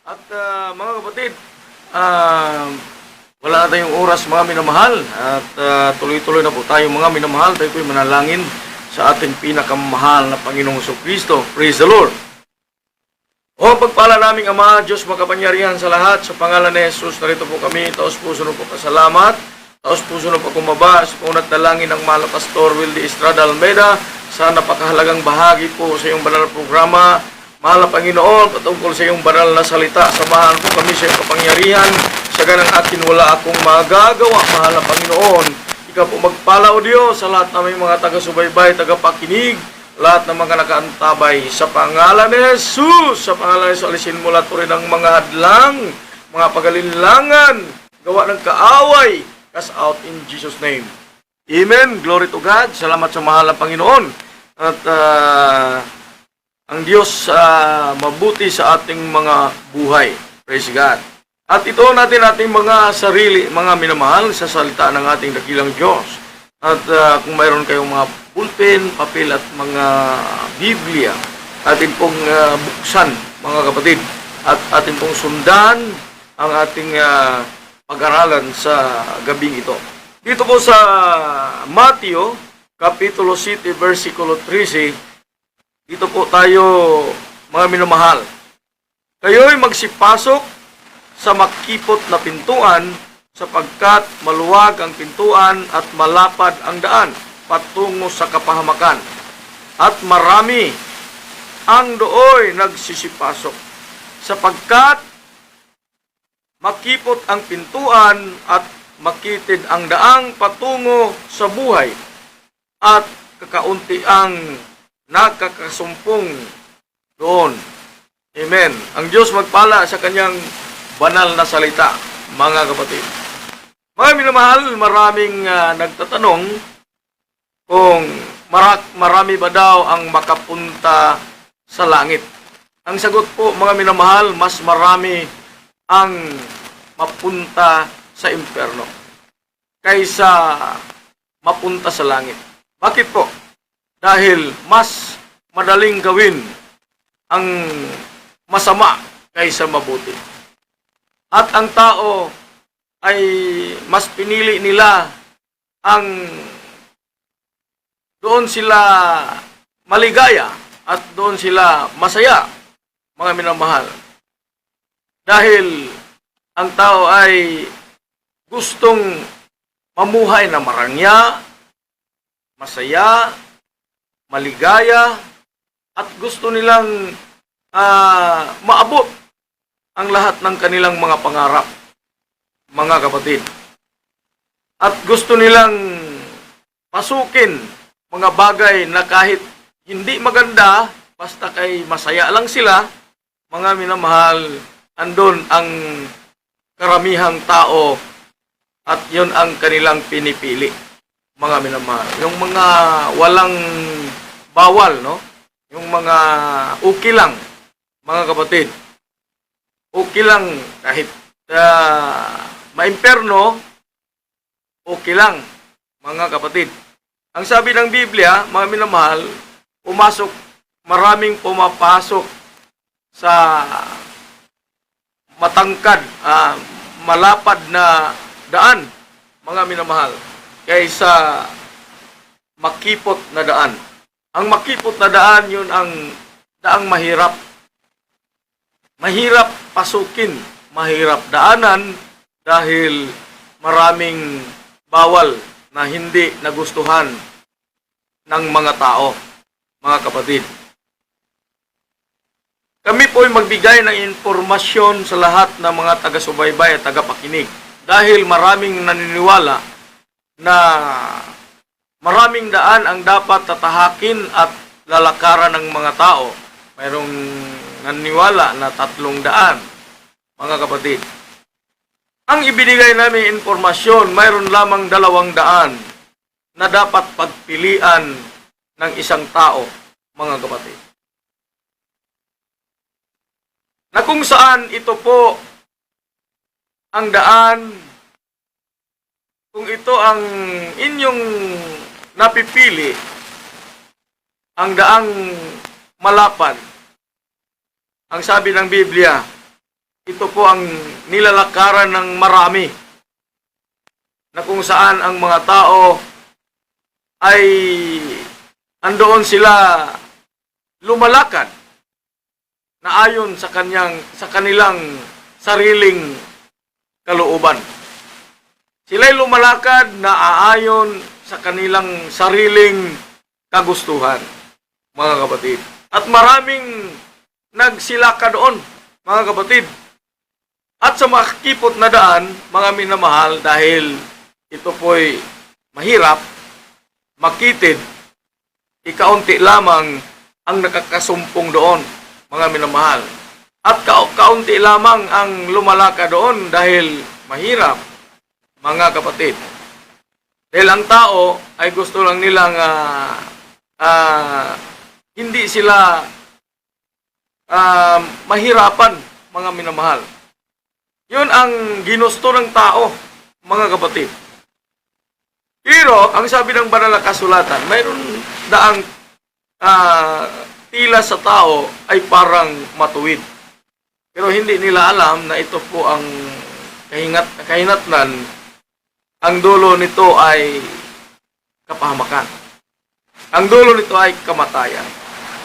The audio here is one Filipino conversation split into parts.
At mga kapatid, ah, wala na tayong oras mga minamahal. At tuloy-tuloy na po tayo mga minamahal. Tayo po'y manalangin sa ating pinakamahal na Panginoong Jesucristo. Praise the Lord. O pagpala naming Ama, Diyos makapangyarihan sa lahat, sa pangalan ni Jesus, narito po kami, taos puso na po pasalamat, taos puso na po kumaba, sa punat dalangin ng mahal na Pastor Wildy Estrada Almeida, sa napakahalagang bahagi po sa iyong banal na programa. Mahal na Panginoon, patungkol sa iyong banal na salita, samahan po kami sa iyong kapangyarihan, sa ganang akin wala akong magagawa, mahal na Panginoon. Ikaw po magpala o Diyos sa lahat ng mga taga-subaybay, taga-pakinig, lahat ng mga nakaantabay sa pangalan ni Jesus. Sa pangalan ni Jesus, alisin mo lahat po rin ang mga hadlang, mga pagalinlangan, gawa ng kaaway. Cast out in Jesus' name. Amen. Glory to God. Salamat sa mahal na Panginoon. At ang Diyos mabuti sa ating mga buhay. Praise God. At ito natin ating mga sarili, mga minamahal sa salita ng ating dakilang Diyos. At kung mayroon kayong mga pulpen, papel at mga Biblia, atin pong buksan mga kapatid. At atin pong sundan ang ating pag-aralan sa gabing ito. Dito po sa Mateo, Kapitulo 7, versikulo 13, dito po tayo mga minamahal. Kayo'y magsipasok sa makipot na pintuan, sapagkat maluwag ang pintuan at malapad ang daan patungo sa kapahamakan. At marami ang dooy nagsisipasok, sapagkat makipot ang pintuan at makitid ang daang patungo sa buhay, at kakaunti ang nakakasumpong doon. Amen. Ang Diyos magpala sa kanyang banal na salita, mga kapatid. Mga minamahal, maraming nagtatanong kung marami ba daw ang makapunta sa langit. Ang sagot po, mga minamahal, mas marami ang mapunta sa impyerno kaysa mapunta sa langit. Bakit po? Dahil mas madaling gawin ang masama kaysa mabuti. At ang tao ay mas pinili nila ang doon sila maligaya at doon sila masaya, mga minamahal. Dahil ang tao ay gustong mamuhay na marangya, masaya, maligaya, at gusto nilang maabot ang lahat ng kanilang mga pangarap, mga kapatid. At gusto nilang pasukin mga bagay na kahit hindi maganda, basta kay masaya lang sila, mga minamahal, andun ang karamihang tao at yun ang kanilang pinipili, mga minamahal. Yung mga walang bawal, no? Yung mga okay lang, mga kapatid. Okay lang kahit maimperno, okay lang, mga kapatid. Ang sabi ng Biblia, mga minamahal, maraming pumapasok sa matangkad, malapad na daan, mga minamahal, kaysa makipot na daan. Ang makipot na daan, yun ang daang mahirap. Mahirap pasukin, mahirap daanan dahil maraming bawal na hindi nagustuhan ng mga tao, mga kapatid. Kami po ay magbigay ng impormasyon sa lahat ng mga taga-subaybay at taga-pakinig dahil maraming naniniwala na maraming daan ang dapat tatahakin at lalakaran ng mga tao. Mayroong naniniwala na 300, mga kapatid. Ang ibinigay namin informasyon, mayroon lamang 200 na dapat pagpilian ng isang tao, mga kapatid. Na kung saan ito po ang daan, kung ito ang inyong napipili, ang daang malapad. Ang sabi ng Biblia, ito po ang nilalakaran ng marami na kung saan ang mga tao ay andoon sila lumalakad na ayon sa kanilang sariling kalooban. Sila'y lumalakad na aayon sa kanilang sariling kagustuhan, mga kapatid. At maraming nagsilaka doon, mga kapatid. At sa makikipot na daan, mga minamahal, dahil ito po'y mahirap, makitid, ikaunti lamang ang nakakasumpong doon, mga minamahal. At kaunti lamang ang lumalaka doon dahil mahirap, mga kapatid. Dahil ang tao ay gusto lang nilang hindi sila mahirapan, mga minamahal. Yun ang ginusto ng tao, mga kapatid. Pero, ang sabi ng banal na kasulatan, mayroon daang tila sa tao ay parang matuwid. Pero hindi nila alam na ito po ang kahinatnan. Ang dulo nito ay kapahamakan. Ang dulo nito ay kamatayan,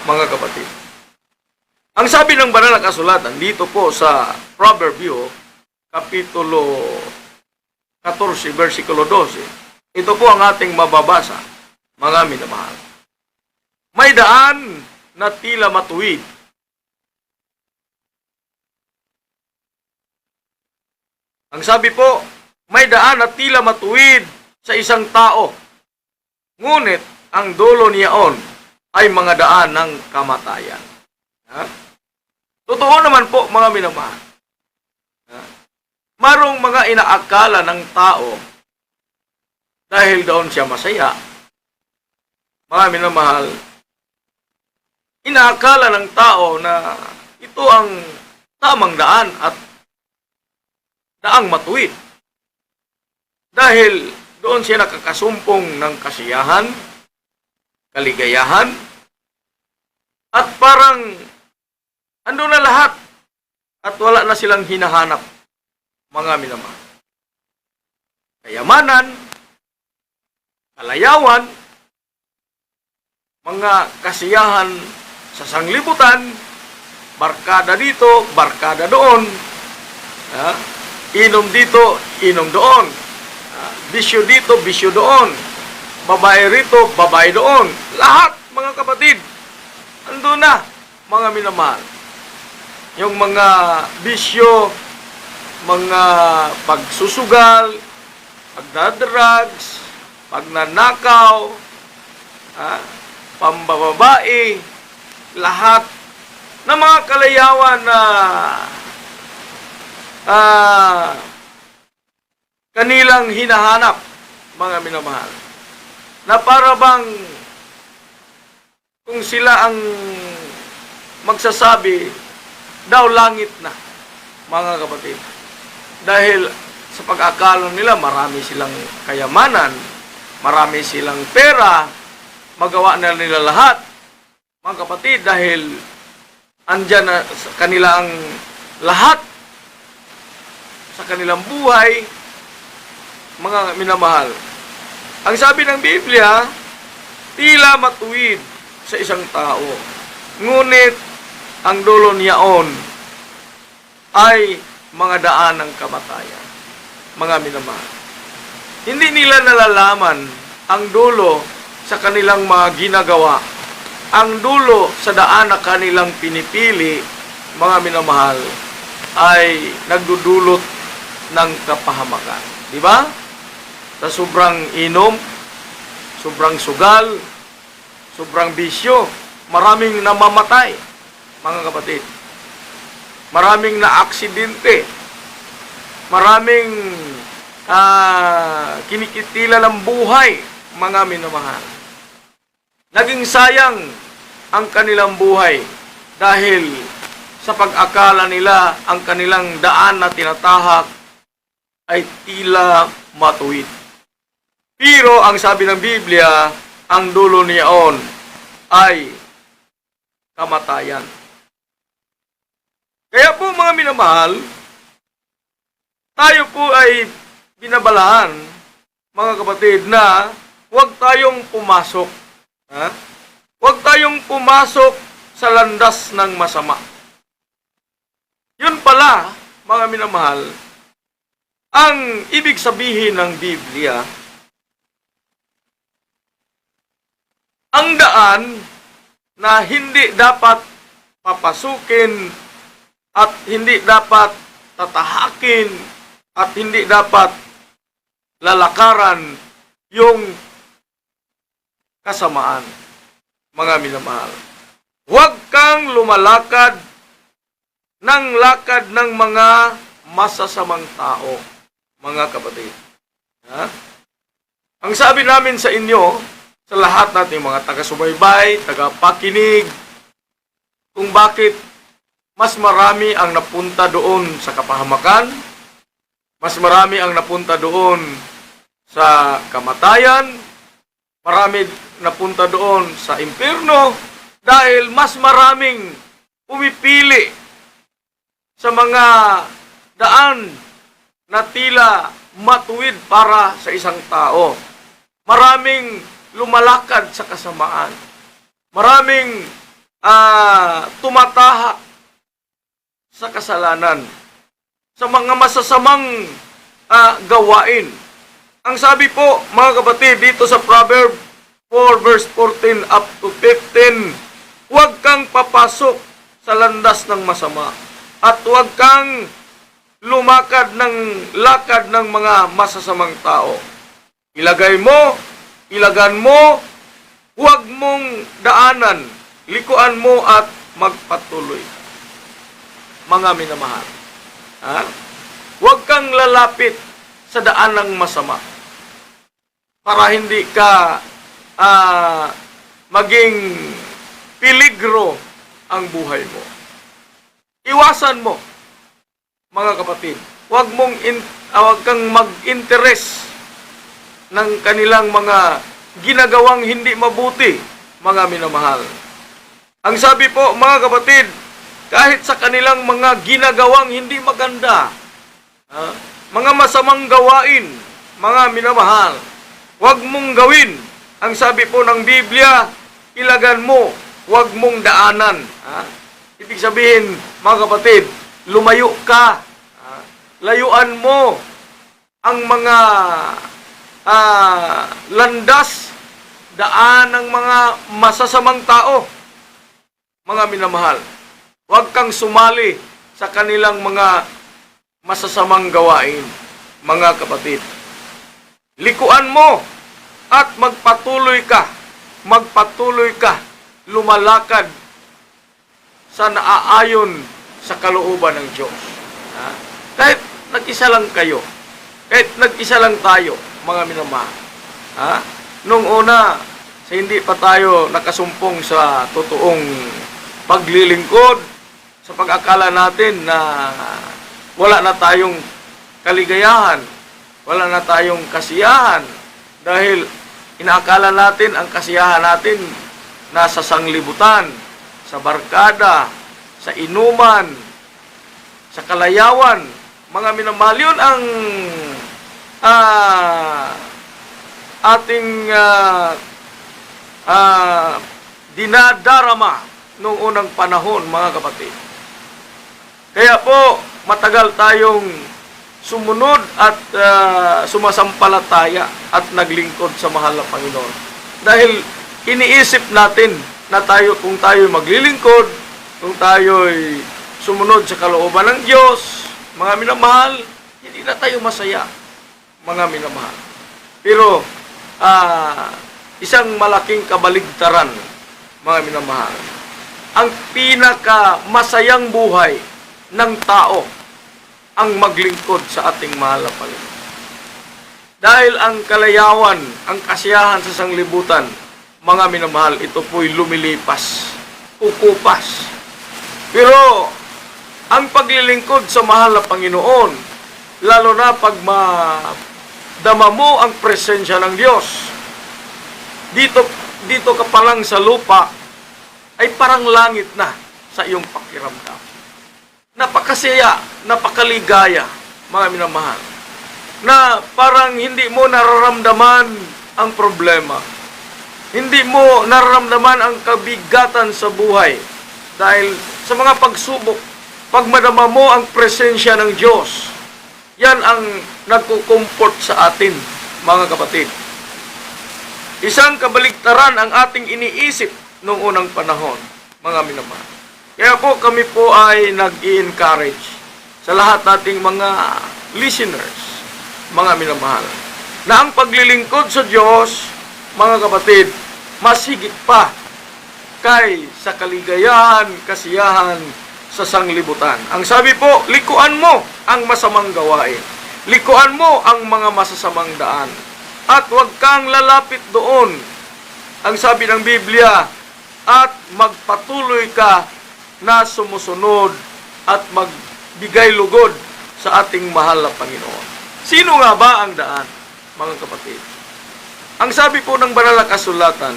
mga kapatid. Ang sabi ng banal na kasulatan dito po sa Proverbio, Kapitulo 14, versikulo 12, ito po ang ating mababasa, mga minamahal. May daan na tila matuwid. Ang sabi po, may daan na tila matuwid sa isang tao. Ngunit, ang dulo niyaon ay mga daan ng kamatayan. Ha? Totoo naman po, mga minamahal. Marong mga inaakala ng tao dahil doon siya masaya. Mga minamahal, inaakala ng tao na ito ang tamang daan at daang matuwid. Dahil doon siya nakakasumpong ng kasiyahan, kaligayahan, at parang ando na lahat at wala na silang hinahanap, mga minamahal. Kayamanan, kalayawan, mga kasiyahan sa sanglibutan, barkada dito, barkada doon, inom dito, inom doon, bisyo dito, bisyo doon, babae rito, babae doon. Lahat, mga kapatid, ando na, mga minamahal. Yung mga bisyo, mga pagsusugal, pagdadrugs, pagnanakaw, pambababae, lahat ng mga kalayawan na kanilang hinahanap, mga minamahal. Na para bang kung sila ang magsasabi, daw langit na, mga kapatid. Dahil sa pag-akala nila, marami silang kayamanan, marami silang pera, magawa na nila lahat, mga kapatid, dahil andyan na sa kanilang lahat, sa kanilang buhay, mga minamahal. Ang sabi ng Biblia, tila matuwid sa isang tao, ngunit ang dulo niyaon ay mga daan ng kamatayan, mga minamahal. Hindi nila nalalaman ang dulo sa kanilang mga ginagawa, ang dulo sa daan na kanilang pinipili, mga minamahal, ay nagdudulot ng kapahamakan. Di ba? Sa sobrang inom, sobrang sugal, sobrang bisyo, maraming namamatay, mga kapatid. Maraming na-aksidente. Maraming kinikitila ng buhay, mga minamahal. Naging sayang ang kanilang buhay dahil sa pag-akala nila ang kanilang daan na tinatahak ay tila matuwid. Pero ang sabi ng Biblia, ang dulo niyaon ay kamatayan. Kaya po mga minamahal, tayo po ay binabalaan, mga kapatid, na huwag tayong pumasok. Ha? Huwag tayong pumasok sa landas ng masama. Yun pala, mga minamahal, ang ibig sabihin ng Biblia, ang daan na hindi dapat papasukin at hindi dapat tatahakin at hindi dapat lalakaran yung kasamaan, mga minamahal. Huwag kang lumalakad ng lakad ng mga masasamang tao, mga kapatid. Ha? Ang sabi namin sa inyo, sa lahat nating mga taga-subaybay, taga-pakinig, kung bakit mas marami ang napunta doon sa kapahamakan, mas marami ang napunta doon sa kamatayan, marami napunta doon sa impyerno, dahil mas maraming pumipili sa mga daan na tila matuwid para sa isang tao. Maraming lumalakad sa kasamaan. Maraming tumatahak sa kasalanan, sa mga masasamang gawain. Ang sabi po, mga kapatid, dito sa Proverb 4 verse 14 up to 15, huwag kang papasok sa landas ng masama at huwag kang lumakad ng lakad ng mga masasamang tao. Ilagan mo, huwag mong daanan, likuan mo at magpatuloy. Mga minamahal, huwag kang lalapit sa daan ng masama para hindi ka maging peligro ang buhay mo. Iwasan mo, mga kapatid. Huwag kang mag-interes ng kanilang mga ginagawang hindi mabuti, mga minamahal. Ang sabi po, mga kapatid, kahit sa kanilang mga ginagawang hindi maganda, mga masamang gawain, mga minamahal, huwag mong gawin. Ang sabi po ng Biblia, ilagan mo, huwag mong daanan. Ibig sabihin, mga kapatid, lumayo ka. Layuan mo ang mga landas, daan ng mga masasamang tao. Mga minamahal, huwag kang sumali sa kanilang mga masasamang gawain, mga kapatid. Likuan mo at magpatuloy ka, lumalakad sa naaayon sa kalooban ng Diyos. Kahit nag-isa lang kayo, kahit nag-isa lang tayo, mga minamahal. Nung una, sa hindi pa tayo nakasumpong sa totoong paglilingkod, sa pag-akala natin na wala na tayong kaligayahan, wala na tayong kasiyahan, dahil inaakala natin ang kasiyahan natin nasa sanglibutan, sa barkada, sa inuman, sa kalayawan. Mga minamahal, yun ang ating dinadarama noong unang panahon, mga kapatid. Kaya po, matagal tayong sumunod at sumasampalataya at naglingkod sa mahal na Panginoon. Dahil iniisip natin na kung tayo maglilingkod, kung tayo'y sumunod sa kalooban ng Diyos, mga minamahal, hindi na tayo masaya, mga minamahal. Pero, isang malaking kabaligtaran, mga minamahal. Ang pinaka-masayang buhay ng tao ang maglingkod sa ating mahal na Panginoon. Dahil ang kalayawan, ang kasiyahan sa sanglibutan, mga minamahal, ito po'y lumilipas, kukupas. Pero, ang paglilingkod sa mahal na Panginoon, lalo na pag madama mo ang presensya ng Diyos, dito ka pa lang sa lupa, ay parang langit na sa iyong pakiramdam. napakasaya, napakaligaya, mga minamahal, na parang hindi mo nararamdaman ang problema. Hindi mo nararamdaman ang kabigatan sa buhay dahil sa mga pagsubok, pag madama mo ang presensya ng Diyos, yan ang nagkukumport sa atin, mga kapatid. Isang kabaligtaran ang ating iniisip noong unang panahon, mga minamahal. Kaya po kami po ay nag-i-encourage sa lahat nating mga listeners, mga minamahal, na ang paglilingkod sa Diyos, mga kapatid, mas higit pa kay sa kaligayahan, kasiyahan sa sanglibutan. Ang sabi po, likuan mo ang masamang gawain. Likuan mo ang mga masasamang daan. At huwag kang lalapit doon. Ang sabi ng Biblia, at magpatuloy ka na sumusunod at magbigay lugod sa ating mahal na Panginoon. Sino nga ba ang daan, mga kapatid? Ang sabi po ng banal na kasulatan,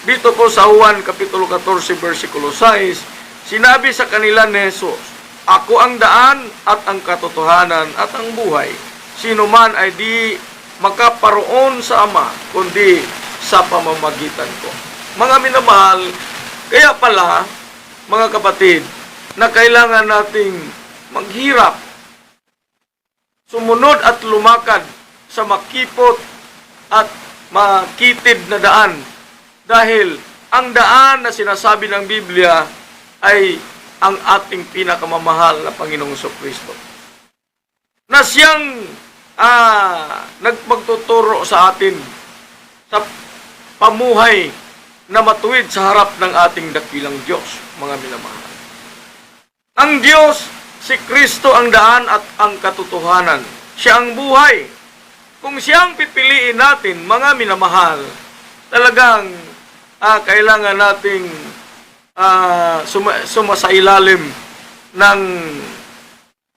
dito po sa Juan Kapitulo 14, versikulo 6, sinabi sa kanila ni Jesus, ako ang daan at ang katotohanan at ang buhay. Sino man ay di makaparoon sa Ama, kundi sa pamamagitan ko. Mga minamahal, kaya pala, mga kapatid, na kailangan nating maghirap, sumunod at lumakad sa makipot at makitid na daan. Dahil ang daan na sinasabi ng Biblia ay ang ating pinakamamahal na Panginoong Jesucristo, na siyang nagpagtuturo sa atin sa pamuhay na matuwid sa harap ng ating dakilang Diyos, mga minamahal. Ang Diyos, si Kristo ang daan at ang katotohanan. Siya ang buhay. Kung siyang pipiliin natin, mga minamahal, talagang kailangan nating sumasailalim ng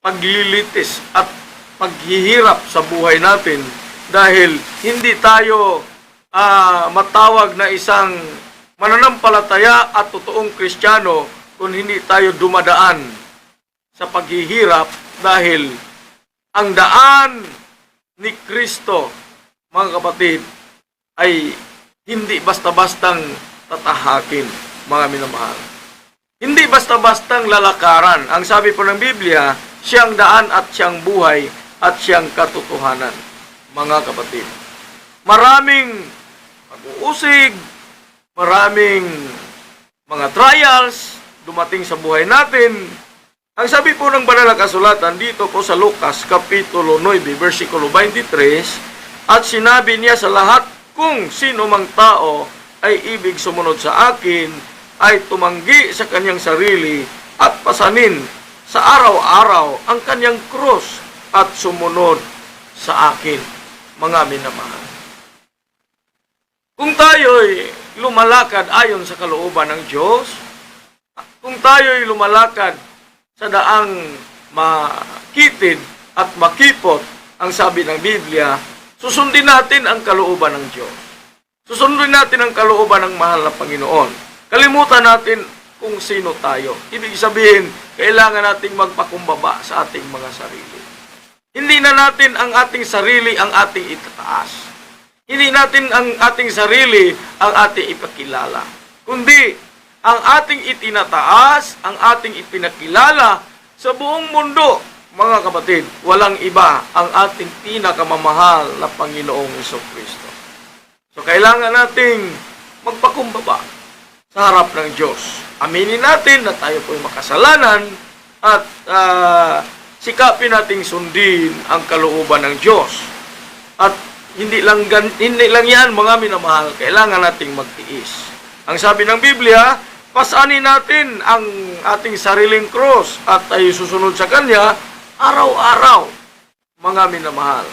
paglilitis at paghihirap sa buhay natin dahil hindi tayo matawag na isang mananampalataya at totoong Kristiyano kung hindi tayo dumadaan sa paghihirap dahil ang daan ni Kristo, mga kapatid, ay hindi basta-bastang tatahakin, mga minamahal. Hindi basta-bastang lalakaran. Ang sabi po ng Biblia, siyang daan at siyang buhay at siyang katotohanan, mga kapatid. Maraming pag-uusig, maraming mga trials dumating sa buhay natin. Ang sabi po ng banal na kasulatan dito po sa Lucas Kapitulo 9, versikulo 23, at sinabi niya sa lahat, kung sino mang tao ay ibig sumunod sa akin, ay tumanggi sa kanyang sarili at pasanin sa araw-araw ang kanyang krus at sumunod sa akin, mga minamahal. Kung tayo'y lumalakad ayon sa kalooban ng Diyos, kung tayo'y lumalakad sa daang makitid at makipot, ang sabi ng Biblia, susundin natin ang kalooban ng Diyos. Susundin natin ang kalooban ng mahal na Panginoon. Kalimutan natin kung sino tayo. Ibig sabihin, kailangan nating magpakumbaba sa ating mga sarili. Hindi na natin ang ating sarili ang ating itataas. Hindi natin ang ating sarili ang ating ipakilala. Kundi, ang ating itinataas, ang ating ipinakilala sa buong mundo, mga kapatid, walang iba ang ating pinakamamahal na Panginoong Jesucristo. So, kailangan nating magpakumbaba sa harap ng Diyos. Aminin natin na tayo po'y makasalanan at sikapin nating sundin ang kalooban ng Diyos. At hindi lang yan, mga minamahal, kailangan nating magtiis. Ang sabi ng Biblia, pasanin natin ang ating sariling krus at tayo susunod sa Kanya araw-araw, mga minamahal.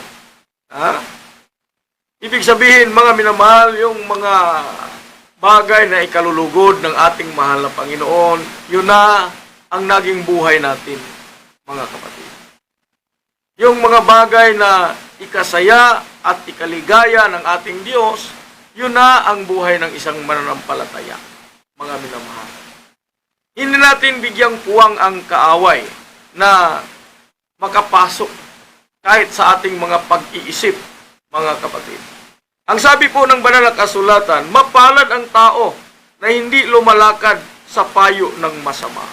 Ibig sabihin, mga minamahal, yung mga bagay na ikalulugod ng ating mahal na Panginoon, yun na ang naging buhay natin, mga kapatid. Yung mga bagay na ikasaya at ikaligaya ng ating Diyos, yun na ang buhay ng isang mananampalataya, mga minamahal. Hindi natin bigyang puwang ang kaaway na makapasok kahit sa ating mga pag-iisip, mga kapatid. Ang sabi po ng banal na kasulatan, mapalad ang tao na hindi lumalakad sa payo ng masama.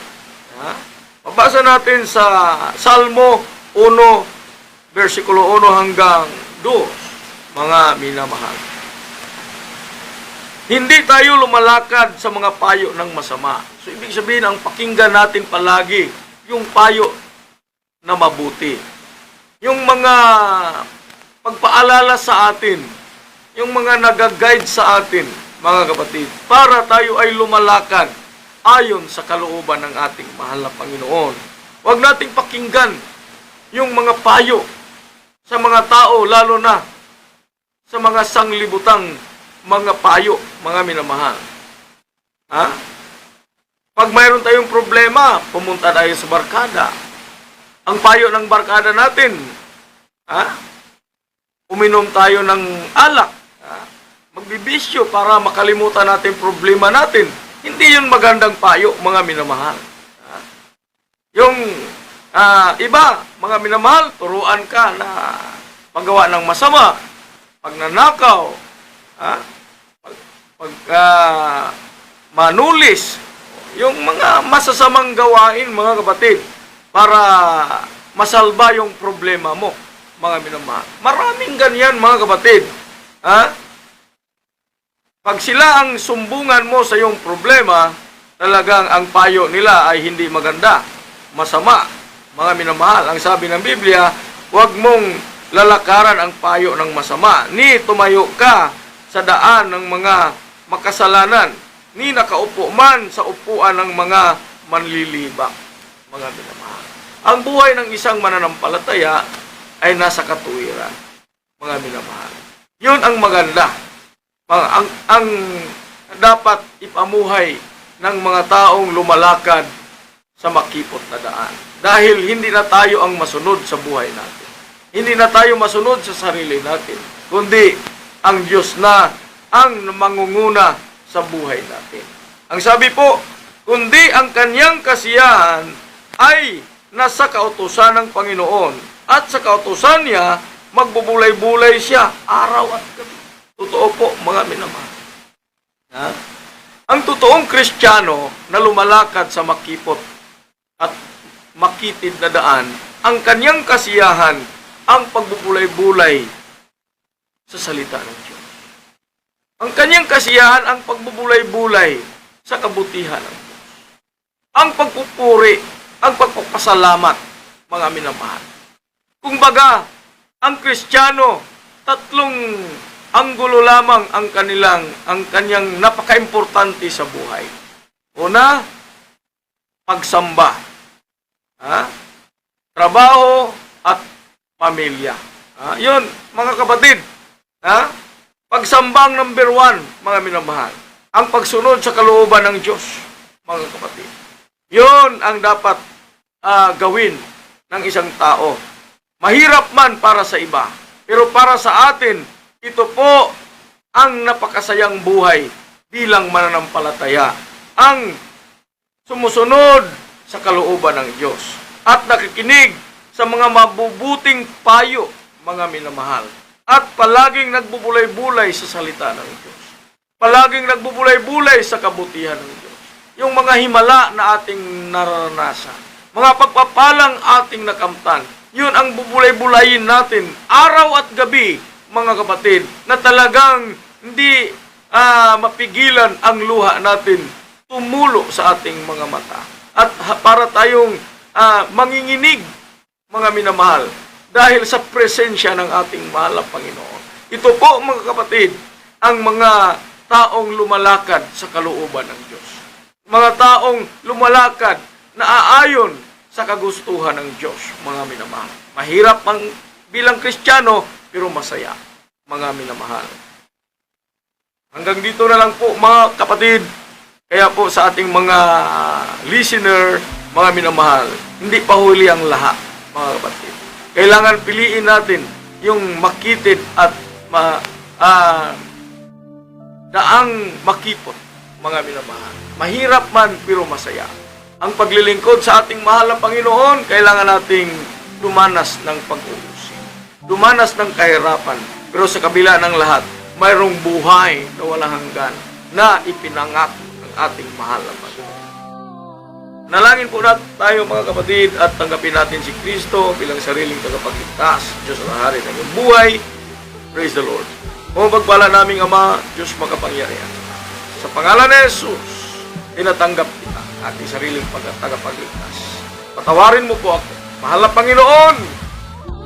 Mabasa natin sa Salmo 1, versikulo 1 hanggang 2, mga minamahal. Hindi tayo lumalakad sa mga payo ng masama. So, ibig sabihin, ang pakinggan natin palagi yung payo na mabuti. Yung mga pagpaalala sa atin, yung mga nag-guide sa atin, mga kapatid, para tayo ay lumalakad ayon sa kalooban ng ating mahal na Panginoon. Huwag nating pakinggan yung mga payo sa mga tao, lalo na sa mga sanglibutang mga payo, mga minamahal. Pag mayroon tayong problema, pumunta tayo sa barkada. Ang payo ng barkada natin, uminom tayo ng alak, magbibisyo para makalimutan natin problema natin. Hindi yun magandang payo, mga minamahal. Yung iba, mga minamahal, turuan ka na paggawa ng masama, pagnanakaw, manulis, yung mga masasamang gawain, mga kapatid, para masalba yung problema mo, mga minamahal. Maraming ganyan, mga kapatid. Pag sila ang sumbungan mo sa iyong problema, talagang ang payo nila ay hindi maganda, masama, mga minamahal. Ang sabi ng Biblia, huwag mong lalakaran ang payo ng masama, ni tumayo ka sa daan ng mga makasalanan, ni nakaupo man sa upuan ng mga manlilibak, mga minamahal. Ang buhay ng isang mananampalataya ay nasa katuwiran, mga minamahal. Yun ang maganda. Ang dapat ipamuhay ng mga taong lumalakad sa makipot na daan. Dahil hindi na tayo ang masunod sa buhay natin. Hindi na tayo masunod sa sarili natin, kundi ang Diyos na ang mangunguna sa buhay natin. Ang sabi po, kundi ang kanyang kasiyahan ay nasa kautusan ng Panginoon, at sa kautusan niya, magbubulay-bulay siya araw at gabi. Totoo po, mga minamahal. Ang totoong Kristiyano na lumalakad sa makipot at makitid na daan, ang kanyang kasiyahan, ang pagbubulay-bulay sa salita ng Diyos. Ang kanyang kasiyahan, ang pagbubulay-bulay sa kabutihan ng Diyos. Ang pagpupuri, ang pagpapasalamat, mga minamahal. Kung baga, ang Kristiyano, tatlong anggulo lamang ang kanyang napaka-importante sa buhay. Una, pagsamba. Trabaho at pamilya. Yun, mga kapatid. Pagsambang number 1, mga minamahal. Ang pagsunod sa kalooban ng Diyos, mga kapatid. Yun ang dapat gawin ng isang tao. Mahirap man para sa iba, pero para sa atin, ito po ang napakasayang buhay bilang mananampalataya. Ang sumusunod sa kalooban ng Diyos at nakikinig sa mga mabubuting payo, mga minamahal. At palaging nagbubulay-bulay sa salita ng Diyos. Palaging nagbubulay-bulay sa kabutihan ng Diyos. Yung mga himala na ating nararanasan, mga pagpapalang ating nakamtan, yun ang bubulay-bulayin natin araw at gabi, mga kapatid, na talagang hindi mapigilan ang luha natin tumulo sa ating mga mata. At para tayong manginginig, mga minamahal, dahil sa presensya ng ating mahal na Panginoon. Ito po, mga kapatid, ang mga taong lumalakad sa kalooban ng Diyos. Mga taong lumalakad na aayon sa kagustuhan ng Diyos, mga minamahal. Mahirap ang bilang Kristiyano, pero masaya, mga minamahal. Hanggang dito na lang po, mga kapatid. Kaya po sa ating mga listener, mga minamahal, hindi pa huli ang lahat, mga kapatid. Kailangan piliin natin yung makitid at daang makipot, mga minamahal. Mahirap man, pero masaya. ang paglilingkod sa ating mahal na Panginoon, kailangan nating dumanas ng pag-uusig, dumanas ng kahirapan. Pero sa kabila ng lahat, mayroong buhay na walang hanggan na ipinangako ng ating mahal na Panginoon. Nalangin po natin tayo mga kapatid at tanggapin natin si Kristo bilang sariling tagapagligtas. Diyos ang hari ng iyong buhay. Praise the Lord. Kung pagpala naming Ama, Diyos makapangyarihan. Sa pangalan ni Jesus, tinatanggap kita ating sariling tagapagligtas. Patawarin mo po ako. Mahal na Panginoon,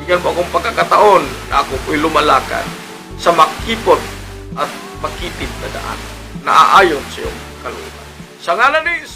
bigyan mo akong pagkakataon na ako po'y lumalakad sa makipot at makitid na daan na aayon sa iyong kalooban. Sa ngalan ni Jesus,